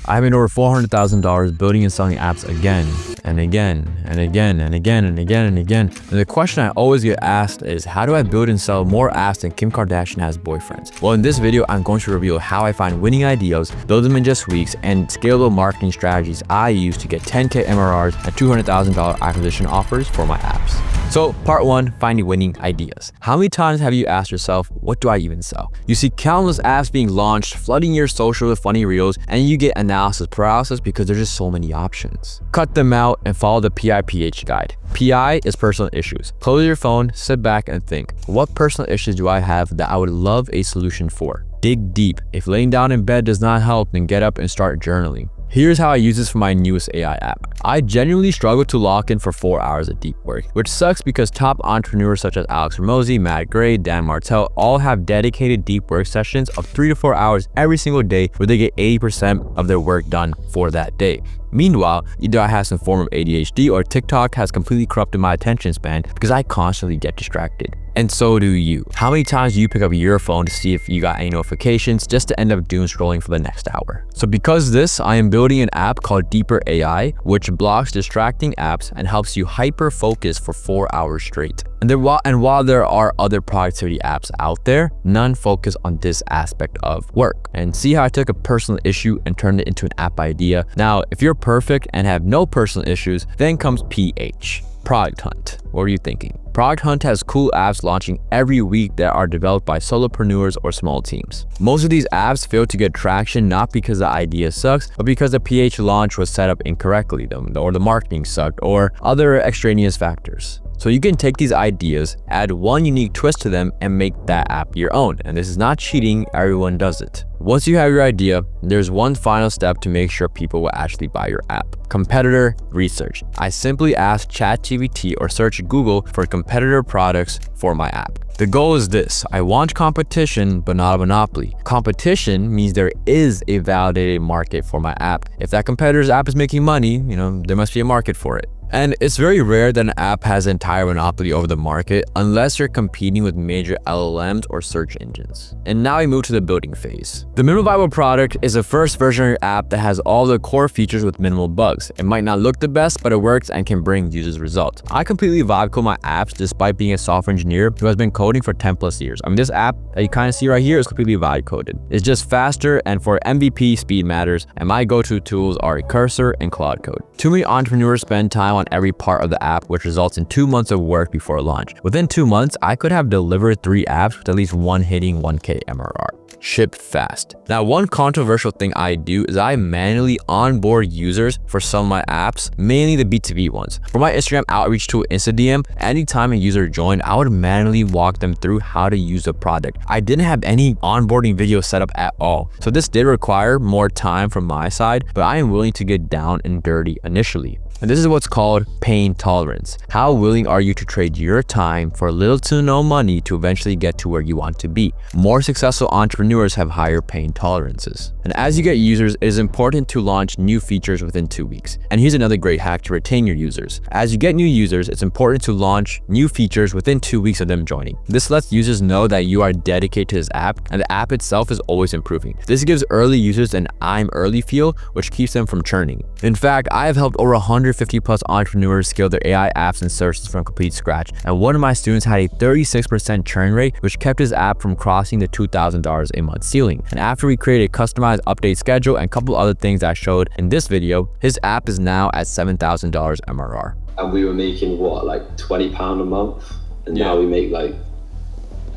I've made over $400,000 building and selling apps again and again and again and again and again and again. And the question I always get asked is, how do I build and sell more apps than Kim Kardashian has boyfriends? Well, in this video, I'm going to reveal how I find winning ideas, build them in just weeks, and scalable marketing strategies I use to get 10K MRRs and $200,000 acquisition offers for my apps. So part 1, finding winning ideas. How many times have you asked yourself, what do I even sell? You see countless apps being launched, flooding your social with funny reels, and you get analysis paralysis because there's just so many options. Cut them out and follow the PIPH guide. PI is personal issues. Close your phone, sit back and think, what personal issues do I have that I would love a solution for? Dig deep. If laying down in bed does not help, then get up and start journaling. Here's how I use this for my newest AI app. I genuinely struggle to lock in for 4 hours of deep work, which sucks because top entrepreneurs such as Alex Ramosi, Matt Gray, Dan Martell all have dedicated deep work sessions of 3 to 4 hours every single day where they get 80% of their work done for that day. Meanwhile, either I have some form of ADHD or TikTok has completely corrupted my attention span because I constantly get distracted. And so do you. How many times do you pick up your phone to see if you got any notifications just to end up doom scrolling for the next hour? So because of this, I am building an app called Deeper AI, which blocks distracting apps and helps you hyper focus for 4 hours straight. And while there are other productivity apps out there, none focus on this aspect of work. And see how I took a personal issue and turned it into an app idea? Now, if you're perfect and have no personal issues, then comes PH. Product Hunt. What are you thinking? Product Hunt has cool apps launching every week that are developed by solopreneurs or small teams. Most of these apps fail to get traction not because the idea sucks, but because the PH launch was set up incorrectly, or the marketing sucked, or other extraneous factors. So you can take these ideas, add one unique twist to them, and make that app your own. And this is not cheating, everyone does it. Once you have your idea, there's one final step to make sure people will actually buy your app. Competitor research. I simply ask ChatGPT or search Google for competitor products for my app. The goal is this: I want competition, but not a monopoly. Competition means there is a validated market for my app. If that competitor's app is making money, there must be a market for it. And it's very rare that an app has an entire monopoly over the market unless you're competing with major LLMs or search engines. And now we move to the building phase. The minimal viable product is the first version of your app that has all the core features with minimal bugs. It might not look the best, but it works and can bring users results. I completely vibe code my apps despite being a software engineer who has been coding for 10 plus years. This app that you kind of see right here is completely vibe coded. It's just faster, and for MVP, speed matters, and my go-to tools are Cursor and Claude Code. Too many entrepreneurs spend time on every part of the app, which results in 2 months of work before launch. Within 2 months, I could have delivered 3 apps with at least one hitting 1K MRR. Ship fast. Now, one controversial thing I do is I manually onboard users for some of my apps, mainly the B2B ones. For my Instagram outreach tool, InstaDM, anytime a user joined, I would manually walk them through how to use the product. I didn't have any onboarding video set up at all. So this did require more time from my side, but I am willing to get down and dirty initially. And this is what's called pain tolerance. How willing are you to trade your time for little to no money to eventually get to where you want to be? More successful entrepreneurs have higher pain tolerances. And as you get users, it is important to launch new features within 2 weeks. And here's another great hack to retain your users. As you get new users, it's important to launch new features within 2 weeks of them joining. This lets users know that you are dedicated to this app and the app itself is always improving. This gives early users an I'm early feel, which keeps them from churning. In fact, I have helped over 150 plus entrepreneurs scale their AI apps and services from complete scratch. And one of my students had a 36% churn rate, which kept his app from crossing the $2,000 a month ceiling. And after we created a customized update schedule and a couple other things I showed in this video, his app is now at $7,000 MRR. And we were making what, like £20 a month? And now we make like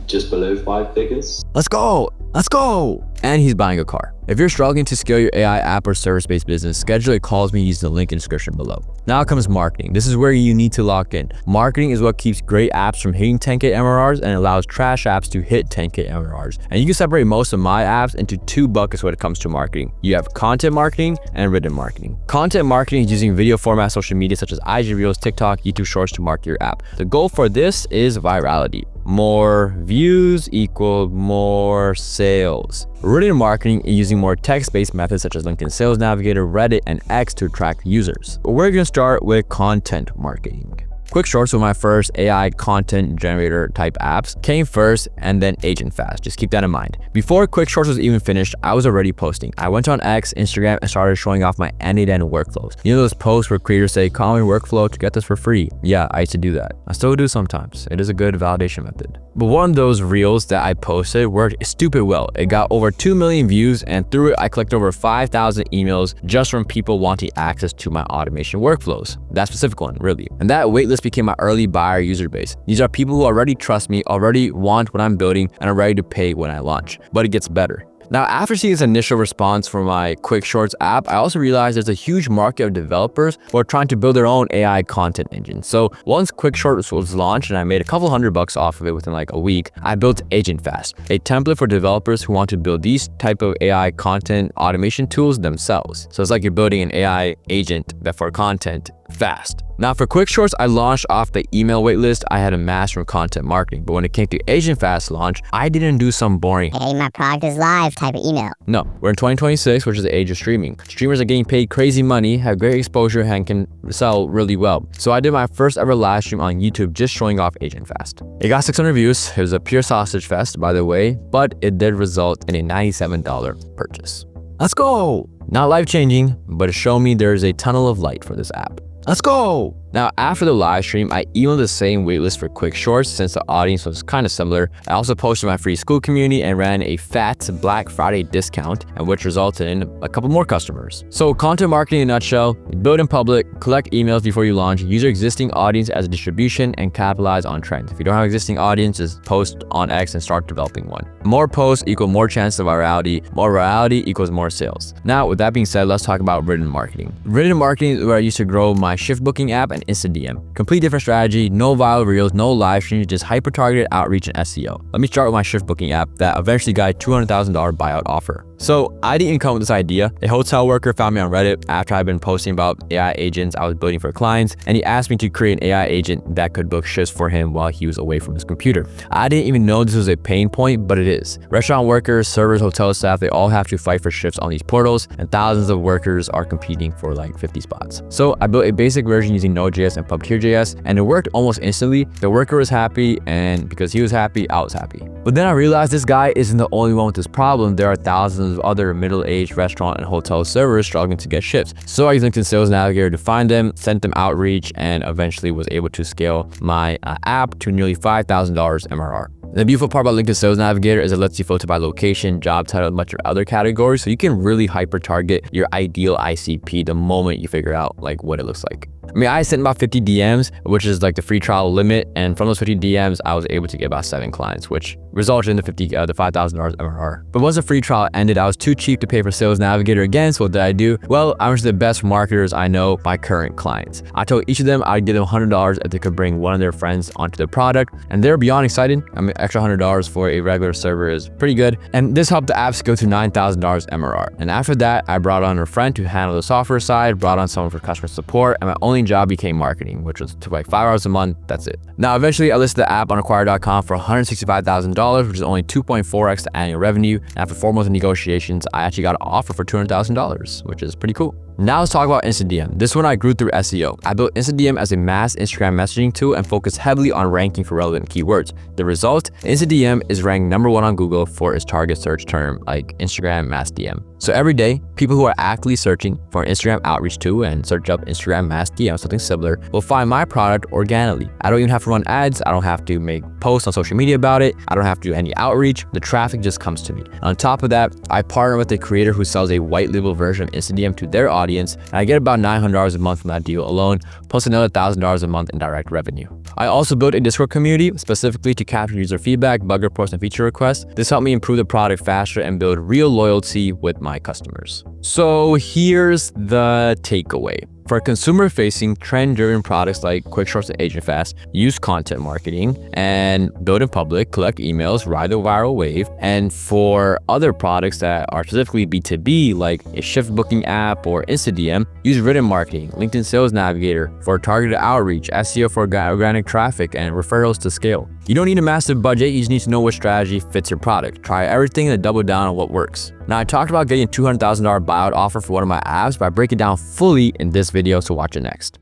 just below 5 figures. Let's go. Let's go. And he's buying a car. If you're struggling to scale your AI app or service-based business, schedule a call with me using the link in the description below. Now comes marketing. This is where you need to lock in. Marketing is what keeps great apps from hitting 10K MRRs and allows trash apps to hit 10K MRRs. And you can separate most of my apps into 2 buckets when it comes to marketing. You have content marketing and written marketing. Content marketing is using video format social media such as IG Reels, TikTok, YouTube Shorts to market your app. The goal for this is virality. More views equal more sales. Written marketing is using more text-based methods such as LinkedIn Sales Navigator, Reddit, and X to attract users. But we're going to start with content marketing. Quick Shorts were my first AI content generator type apps. Came first and then Agent Fast. Just keep that in mind. Before Quick Shorts was even finished, I was already posting. I went on X, Instagram, and started showing off my end-to-end workflows. You know those posts where creators say, call me workflow to get this for free? Yeah, I used to do that. I still do sometimes. It is a good validation method. But one of those reels that I posted worked stupid well. It got over 2 million views, and through it, I collected over 5,000 emails just from people wanting access to my automation workflows. That specific one, really. And that waitlist became my early buyer user base. These are people who already trust me, already want what I'm building, and are ready to pay when I launch. But it gets better. Now, after seeing this initial response for my Quick Shorts app, I also realized there's a huge market of developers who are trying to build their own AI content engine. So once Quick Shorts was launched and I made a couple $100 off of it within like a week, I built Agent Fast, a template for developers who want to build these type of AI content automation tools themselves. So it's like you're building an AI agent but for content fast. Now for Quick Shorts, I launched off the email waitlist I had amassed from content marketing. But when it came to Agent Fast launch, I didn't do some boring, hey, my product is live type of email. No, we're in 2026, which is the age of streaming. Streamers are getting paid crazy money, have great exposure, and can sell really well. So I did my first ever live stream on YouTube just showing off Agent Fast. It got 600 views. It was a pure sausage fest, by the way, but it did result in a $97 purchase. Let's go! Not life-changing, but it showed me there is a tunnel of light for this app. Let's go! Now, after the live stream, I emailed the same waitlist for Quick Shorts since the audience was kind of similar. I also posted my free school community and ran a fat Black Friday discount, and which resulted in a couple more customers. So content marketing in a nutshell: build in public, collect emails before you launch, use your existing audience as a distribution, and capitalize on trends. If you don't have existing audiences, post on X and start developing one. More posts equal more chance of virality. More virality equals more sales. Now, with that being said, let's talk about written marketing. Written marketing is where I used to grow my shift booking app and Instant DM. Complete different strategy, no viral reels, no live streams, just hyper-targeted outreach and SEO. Let me start with my shift booking app that eventually got a $200,000 buyout offer. So I didn't come with this idea. A hotel worker found me on Reddit after I'd been posting about AI agents I was building for clients, and he asked me to create an AI agent that could book shifts for him while he was away from his computer. I didn't even know this was a pain point, but it is. Restaurant workers, servers, hotel staff, they all have to fight for shifts on these portals, and thousands of workers are competing for like 50 spots. So I built a basic version using Node.js and Puppeteer.js, and it worked almost instantly. The worker was happy, and because he was happy, I was happy. But then I realized this guy isn't the only one with this problem. There are thousands of other middle-aged restaurant and hotel servers struggling to get shifts. So I used LinkedIn Sales Navigator to find them, sent them outreach, and eventually was able to scale my app to nearly $5,000 MRR. The beautiful part about LinkedIn Sales Navigator is it lets you filter by location, job title, and much of other categories, so you can really hyper-target your ideal ICP the moment you figure out like what it looks like. I mean, I sent about 50 DMs, which is like the free trial limit, and from those 50 DMs, I was able to get about 7 clients, which resulted in the $5,000 MRR. But once the free trial ended, I was too cheap to pay for Sales Navigator again, so what did I do? Well, I went to the best marketers I know, my current clients. I told each of them I'd give them $100 if they could bring one of their friends onto the product, and they're beyond excited. I mean, extra $100 for a regular server is pretty good, and this helped the apps go to $9,000 MRR. And after that, I brought on a friend to handle the software side, brought on someone for customer support, and my only job became marketing, which was took like 5 hours a month. That's it. Now, eventually, I listed the app on Acquire.com for $165,000, which is only 2.4x the annual revenue. And after 4 months of negotiations, I actually got an offer for $200,000, which is pretty cool. Now let's talk about Instant DM. This one I grew through SEO. I built Instant DM as a mass Instagram messaging tool and focused heavily on ranking for relevant keywords. The result, Instant DM is ranked #1 on Google for its target search term, like Instagram mass DM. So every day, people who are actively searching for an Instagram outreach tool and search up Instagram mass DM, something similar, will find my product organically. I don't even have to run ads. I don't have to make posts on social media about it. I don't have to do any outreach. The traffic just comes to me. On top of that, I partner with a creator who sells a white label version of Instant DM to their audience, and I get about $900 a month from that deal alone, plus another $1,000 a month in direct revenue. I also built a Discord community specifically to capture user feedback, bug reports, and feature requests. This helped me improve the product faster and build real loyalty with my customers. So here's the takeaway. For consumer-facing, trend-driven products like Quick Shorts and Agent Fast, use content marketing and build in public, collect emails, ride the viral wave. And for other products that are specifically B2B, like a shift booking app or Instant DM, use written marketing, LinkedIn Sales Navigator for targeted outreach, SEO for organic traffic, and referrals to scale. You don't need a massive budget, you just need to know what strategy fits your product. Try everything and double down on what works. Now, I talked about getting a $200,000 buyout offer for one of my apps, but I break it down fully in this video, so watch it next.